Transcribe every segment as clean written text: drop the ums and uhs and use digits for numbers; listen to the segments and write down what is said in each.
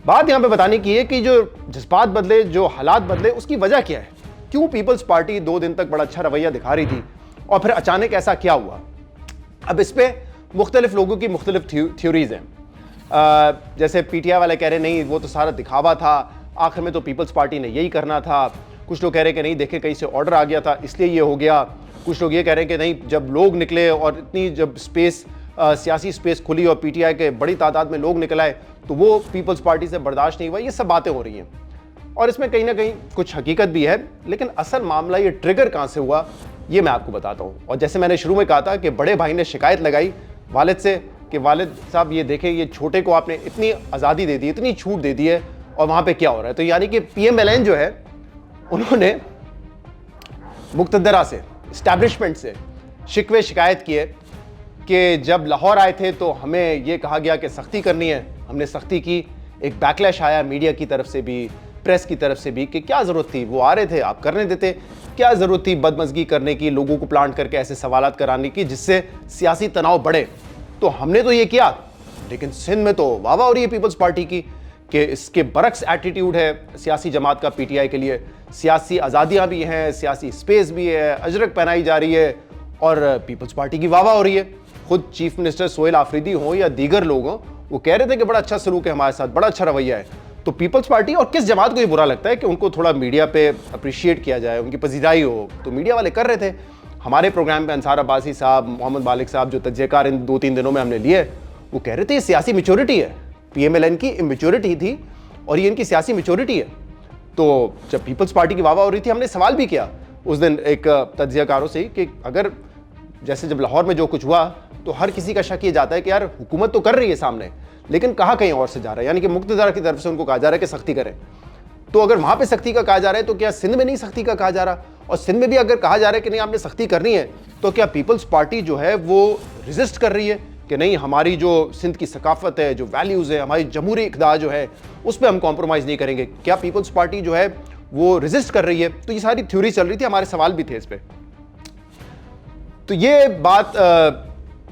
बात यहां पे बताने की है कि जो जज्बात बदले, जो हालात बदले, उसकी वजह क्या है? क्यों पीपल्स पार्टी 2 दिन तक बड़ा अच्छा रवैया दिखा रही थी और फिर अचानक ऐसा क्या हुआ? अब इस पे मुख्तलिफ लोगों की मुख्तलिफ थ्योरीज हैं। जैसे पीटीआई वाले कह रहे नहीं वो तो सारा दिखावा था, आखिर में तो पीपल्स पार्टी ने यही करना था। कुछ लोग कह रहे कि नहीं देखे कहीं से ऑर्डर आ गया था इसलिए ये हो गया। कुछ लोग ये कह रहे हैं कि नहीं जब लोग निकले और इतनी जब स्पेस सियासी स्पेस खुली और पीटीआई के बड़ी तादाद में लोग निकल आए तो वो पीपल्स पार्टी से बर्दाश्त नहीं हुआ। ये सब बातें हो रही हैं और इसमें कहीं ना कहीं कुछ हकीकत भी है, लेकिन असल मामला ये ट्रिगर कहाँ से हुआ ये मैं आपको बताता हूँ। और जैसे मैंने शुरू में कहा था कि बड़े भाई ने शिकायत लगाई वालिद से कि वालिद साहब ये देखें ये छोटे को आपने इतनी आज़ादी दे दी, इतनी छूट दे दी है और वहाँ पे क्या हो रहा है। तो यानी कि पीएमएलएन जो है उन्होंने मुक्तदरा से, इस्टेब्लिशमेंट से शिकवे शिकायत किए कि जब लाहौर आए थे तो हमें ये कहा गया कि सख्ती करनी है, हमने सख्ती की। एक बैकलैश आया मीडिया की तरफ से भी, प्रेस की तरफ से भी कि क्या ज़रूरत थी, वो आ रहे थे आप करने देते, क्या ज़रूरत थी बदमज़गी करने की, लोगों को प्लांट करके ऐसे सवालात कराने की जिससे सियासी तनाव बढ़े। तो हमने तो ये किया, लेकिन सिंध में तो वाह वाह हो रही है पीपल्स पार्टी की कि इसके बरक्स एटीट्यूड है सियासी जमात का पीटीआई के लिए। सियासी आज़ादियाँ भी हैं, सियासी स्पेस भी है, अजरक पहनाई जा रही है और पीपल्स पार्टी की वाह वाह हो रही है। खुद चीफ मिनिस्टर सोहेल आफरीदी हों या दीगर लोग हों, वो कह रहे थे कि बड़ा अच्छा सलूक है हमारे साथ, बड़ा अच्छा रवैया है। तो पीपल्स पार्टी और किस जमात को ये बुरा लगता है कि उनको थोड़ा मीडिया पे अप्रिशिएट किया जाए, उनकी पजीराई हो, तो मीडिया वाले कर रहे थे। हमारे प्रोग्राम पे अंसार अब्बासी साहब, मोहम्मद मालिक साहब जो तज्ज़ियाकार इन 2-3 दिनों में हमने लिए, वो कह रहे थे ये सियासी मैच्योरिटी है, पीएमएलएन की इमेच्योरिटी थी और ये इनकी सियासी मैच्योरिटी है। तो जब पीपल्स पार्टी की वाह वाह हो रही थी, हमने सवाल भी किया उस दिन एक तज्ज़ियाकारों से कि अगर जैसे जब लाहौर में जो कुछ हुआ तो हर किसी का शक ये जाता है कि यार हुकूमत तो कर रही है सामने, लेकिन कहाँ कहीं और से जा रहा है, यानी कि मुक्तदर की तरफ से उनको कहा जा रहा है कि सख्ती करें। तो अगर वहाँ पे सख्ती का कहा जा रहा है तो क्या सिंध में नहीं सख्ती का कहा जा रहा? और सिंध में भी अगर कहा जा रहा है कि नहीं आपने सख्ती करनी है, तो क्या पीपल्स पार्टी जो है वो रेजिस्ट कर रही है कि नहीं हमारी जो सिंध की सकाफत है, जो वैल्यूज़ है, हमारी जमहूरी इक़्तिदार जो है उस पर हम कॉम्प्रोमाइज़ नहीं करेंगे? क्या पीपल्स पार्टी जो है वो रेजिस्ट कर रही है? तो ये सारी थ्योरी चल रही थी, हमारे सवाल भी थे इस पर। तो ये बात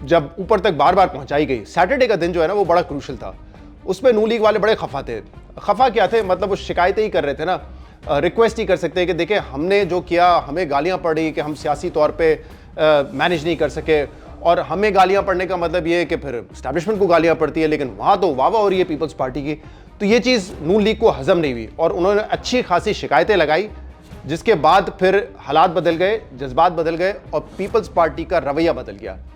जब ऊपर तक बार बार पहुंचाई गई, सैटरडे का दिन जो है ना वो बड़ा क्रूशल था। उसमें नून लीग वाले बड़े खफा थे। खफा क्या थे, मतलब वो शिकायतें ही कर रहे थे ना, रिक्वेस्ट ही कर सकते हैं कि देखें हमने जो किया, हमें गालियां पड़ी कि हम सियासी तौर पे मैनेज नहीं कर सके, और हमें गालियां पड़ने का मतलब ये है कि फिर इस्टेब्लिशमेंट को गालियां पड़ती है, लेकिन वहाँ तो वाह वाह हो रही है पीपल्स पार्टी की। तो ये चीज़ नून लीग को हजम नहीं हुई और उन्होंने अच्छी खासी शिकायतें लगाई, जिसके बाद फिर हालात बदल गए, जज्बात बदल गए और पीपल्स पार्टी का रवैया बदल गया।